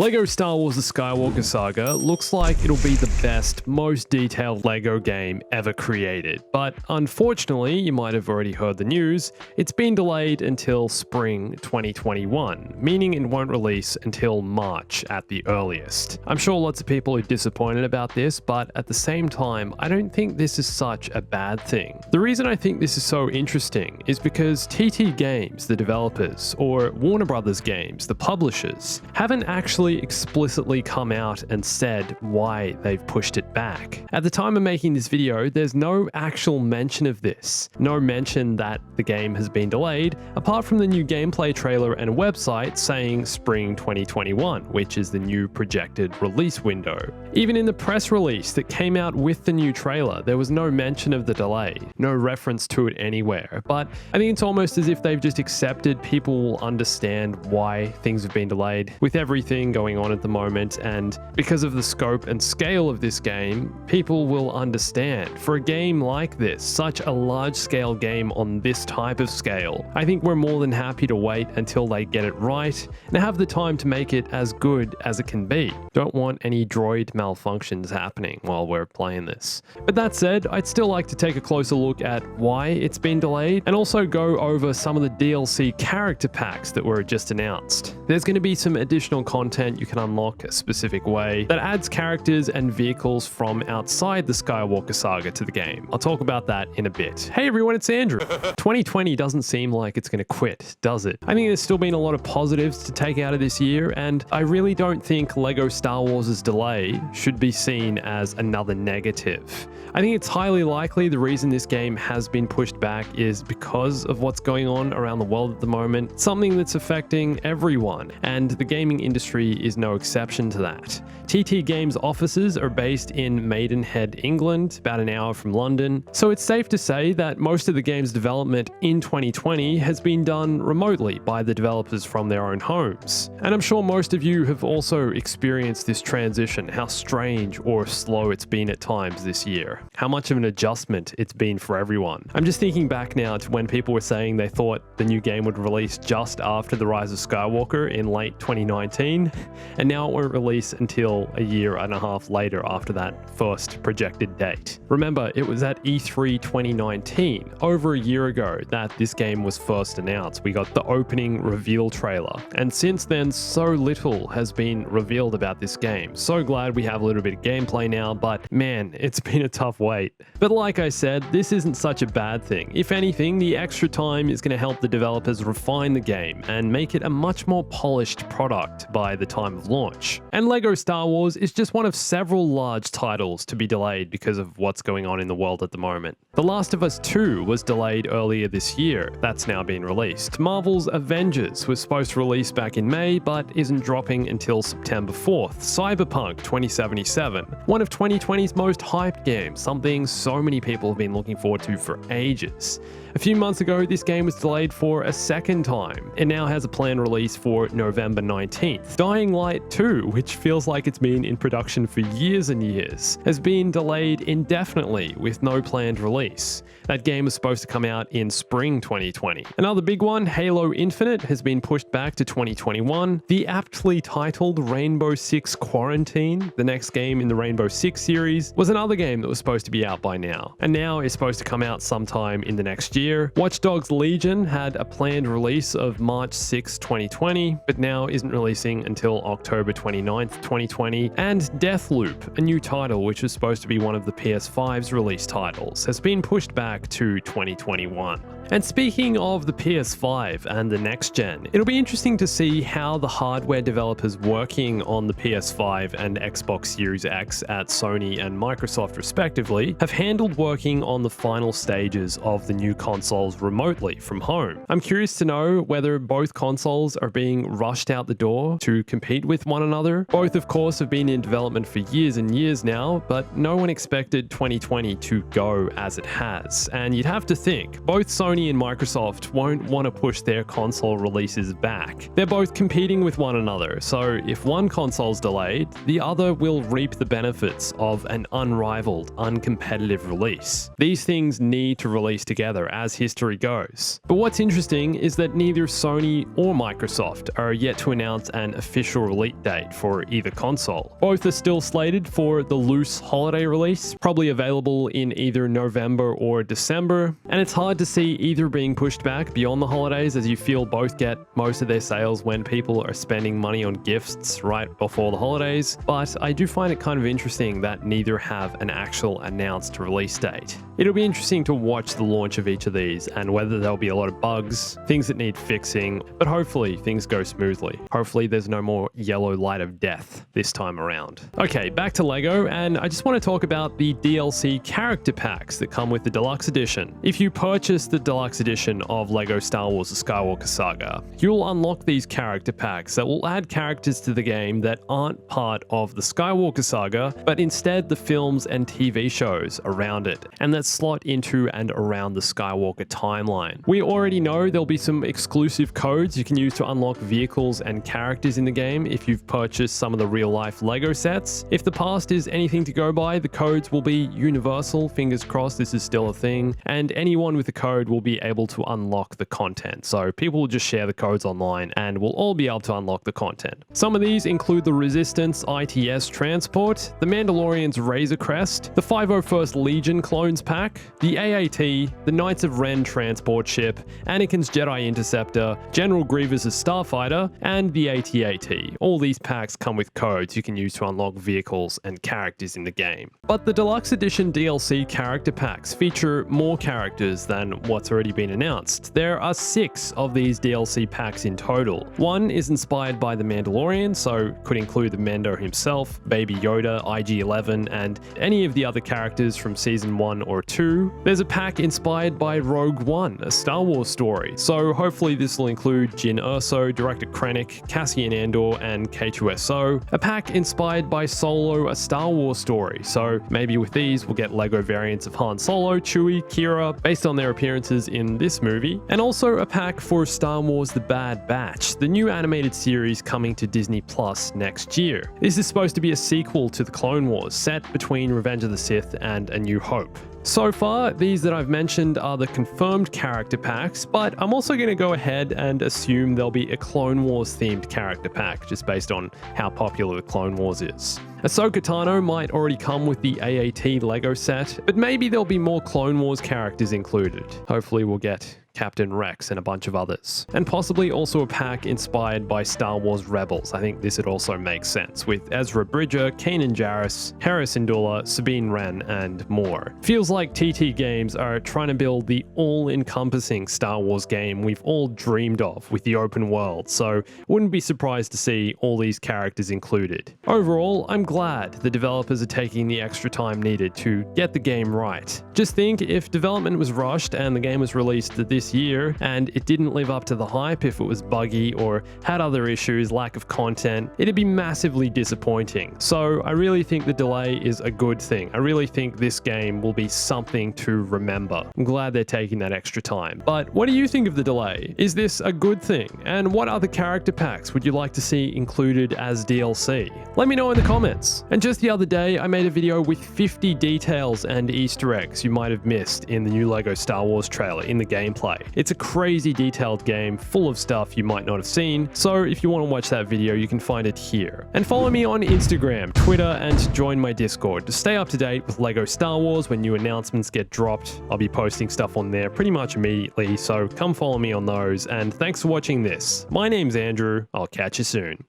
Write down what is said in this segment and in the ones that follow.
LEGO Star Wars The Skywalker Saga looks like it'll be the best, most detailed LEGO game ever created. But unfortunately, you might have already heard the news, it's been delayed until spring 2021, meaning it won't release until March at the earliest. I'm sure lots of people are disappointed about this, but at the same time, I don't think this is such a bad thing. The reason I think this is so interesting is because TT Games, the developers, or Warner Brothers Games, the publishers, haven't actually explicitly come out and said why they've pushed it back. At the time of making this video, there's no actual mention of this. No mention that the game has been delayed, apart from the new gameplay trailer and a website saying spring 2021, which is the new projected release window. Even in the press release that came out with the new trailer, there was no mention of the delay, no reference to it anywhere. But I think it's almost as if they've just accepted people will understand why things have been delayed with everything going on at the moment, and because of the scope and scale of this game, people will understand. For a game like this, such a large-scale game on this type of scale, I think we're more than happy to wait until they get it right and have the time to make it as good as it can be. Don't want any droid malfunctions happening while we're playing this. But that said, I'd still like to take a closer look at why it's been delayed and also go over some of the DLC character packs that were just announced. There's going to be some additional content you can unlock a specific way that adds characters and vehicles from outside the Skywalker saga to the game. I'll talk about that in a bit. Hey everyone, it's Andrew. 2020 doesn't seem like it's going to quit, does it? I think there's still been a lot of positives to take out of this year, and I really don't think LEGO Star Wars' delay should be seen as another negative. I think it's highly likely the reason this game has been pushed back is because of what's going on around the world at the moment, something that's affecting everyone, and the gaming industry is no exception to that. TT Games offices are based in Maidenhead, England, about an hour from London, so it's safe to say that most of the game's development in 2020 has been done remotely by the developers from their own homes. And I'm sure most of you have also experienced this transition, how strange or slow it's been at times this year, how much of an adjustment it's been for everyone. I'm just thinking back now to when people were saying they thought the new game would release just after The Rise of Skywalker in late 2019, and now it won't release until a year and a half later after that first projected date. Remember, it was at E3 2019, over a year ago, that this game was first announced. We got the opening reveal trailer, and since then so little has been revealed about this game. So glad we have a little bit of gameplay now, but man, it's been a tough wait. But like I said, this isn't such a bad thing. If anything, the extra time is going to help the developers refine the game and make it a much more polished product by the time of launch. And LEGO Star Wars is just one of several large titles to be delayed because of what's going on in the world at the moment. The Last of Us 2 was delayed earlier this year. That's now been released. Marvel's Avengers was supposed to release back in May, but isn't dropping until September 4th. Cyberpunk 2077, one of 2020's most hyped games, something so many people have been looking forward to for ages. A few months ago, this game was delayed for a second time. It now has a planned release for November 19th. Dying Light 2, which feels like it's been in production for years and years, has been delayed indefinitely with no planned release. That game was supposed to come out in spring 2020. Another big one, Halo Infinite, has been pushed back to 2021. The aptly titled Rainbow Six Quarantine, the next game in the Rainbow Six series, was another game that was supposed to be out by now, and now is supposed to come out sometime in the next year. Watch Dogs Legion had a planned release of March 6, 2020, but now isn't releasing until October 29th, 2020. And Deathloop, a new title which was supposed to be one of the PS5's release titles, has been pushed back to 2021. And speaking of the PS5 and the next gen, it'll be interesting to see how the hardware developers working on the PS5 and Xbox Series X at Sony and Microsoft respectively have handled working on the final stages of the new consoles remotely from home. I'm curious to know whether both consoles are being rushed out the door to compete with one another. Both of course have been in development for years and years now, but no one expected 2020 to go as it has. And you'd have to think both Sony Sony and Microsoft won't want to push their console releases back. They're both competing with one another, so if one console's delayed, the other will reap the benefits of an unrivaled, uncompetitive release. These things need to release together as history goes. But what's interesting is that neither Sony or Microsoft are yet to announce an official release date for either console. Both are still slated for the loose holiday release, probably available in either November or December, and it's hard to see either being pushed back beyond the holidays, as you feel both get most of their sales when people are spending money on gifts right before the holidays, but I do find it kind of interesting that neither have an actual announced release date. It'll be interesting to watch the launch of each of these and whether there'll be a lot of bugs, things that need fixing, but hopefully things go smoothly. Hopefully there's no more yellow light of death this time around. Okay, back to LEGO, and I just want to talk about the DLC character packs that come with the Deluxe Edition. If you purchase the Deluxe Edition of LEGO Star Wars: The Skywalker Saga, you'll unlock these character packs that will add characters to the game that aren't part of the Skywalker Saga, but instead the films and TV shows around it, and that slot into and around the Skywalker timeline. We already know there'll be some exclusive codes you can use to unlock vehicles and characters in the game if you've purchased some of the real-life LEGO sets. If the past is anything to go by, the codes will be universal, fingers crossed this is still a thing, and anyone with the code will be able to unlock the content. So people will just share the codes online and we'll all be able to unlock the content. Some of these include the Resistance ITS transport, the Mandalorian's Razor Crest, the 501st Legion clones pack, the AAT, the Knights of Ren transport ship, Anakin's Jedi Interceptor, General Grievous's Starfighter, and the AT-AT. All these packs come with codes you can use to unlock vehicles and characters in the game. But the Deluxe Edition DLC character packs feature more characters than what's already been announced. There are 6 of these DLC packs in total. One is inspired by the Mandalorian, so could include the Mando himself, Baby Yoda, IG-11, and any of the other characters from Season 1 or 2. There's a pack inspired by Rogue One, a Star Wars story, so hopefully this will include Jyn Erso, Director Krennic, Cassian Andor, and K2SO. A pack inspired by Solo, a Star Wars story, so maybe with these we'll get LEGO variants of Han Solo, Chewie, Kira, based on their appearances in this movie, and also a pack for Star Wars: The Bad Batch, the new animated series coming to Disney Plus next year. This is supposed to be a sequel to the Clone Wars, set between Revenge of the Sith and A New Hope. So far, these that I've mentioned are the confirmed character packs, but I'm also going to go ahead and assume there'll be a Clone Wars themed character pack, just based on how popular the Clone Wars is. Ahsoka Tano might already come with the AAT LEGO set, but maybe there'll be more Clone Wars characters included. Hopefully we'll get Captain Rex and a bunch of others. And possibly also a pack inspired by Star Wars Rebels. I think this would also make sense, with Ezra Bridger, Kanan Jarrus, Hera Syndulla, Sabine Wren, and more. Feels like TT Games are trying to build the all-encompassing Star Wars game we've all dreamed of with the open world, so wouldn't be surprised to see all these characters included. Overall, I'm glad the developers are taking the extra time needed to get the game right. Just think, if development was rushed and the game was released this year and it didn't live up to the hype, if it was buggy or had other issues, lack of content, it'd be massively disappointing. So I really think the delay is a good thing. I really think this game will be something to remember. I'm glad they're taking that extra time. But what do you think of the delay? Is this a good thing? And what other character packs would you like to see included as DLC? Let me know in the comments. And just the other day, I made a video with 50 details and Easter eggs you might have missed in the new LEGO Star Wars trailer in the gameplay. It's a crazy detailed game full of stuff you might not have seen, so if you want to watch that video, you can find it here. And follow me on Instagram, Twitter, and join my Discord to stay up to date with LEGO Star Wars when new announcements get dropped. I'll be posting stuff on there pretty much immediately, so come follow me on those, and thanks for watching this. My name's Andrew, I'll catch you soon.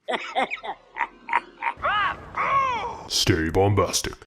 Stay bombastic.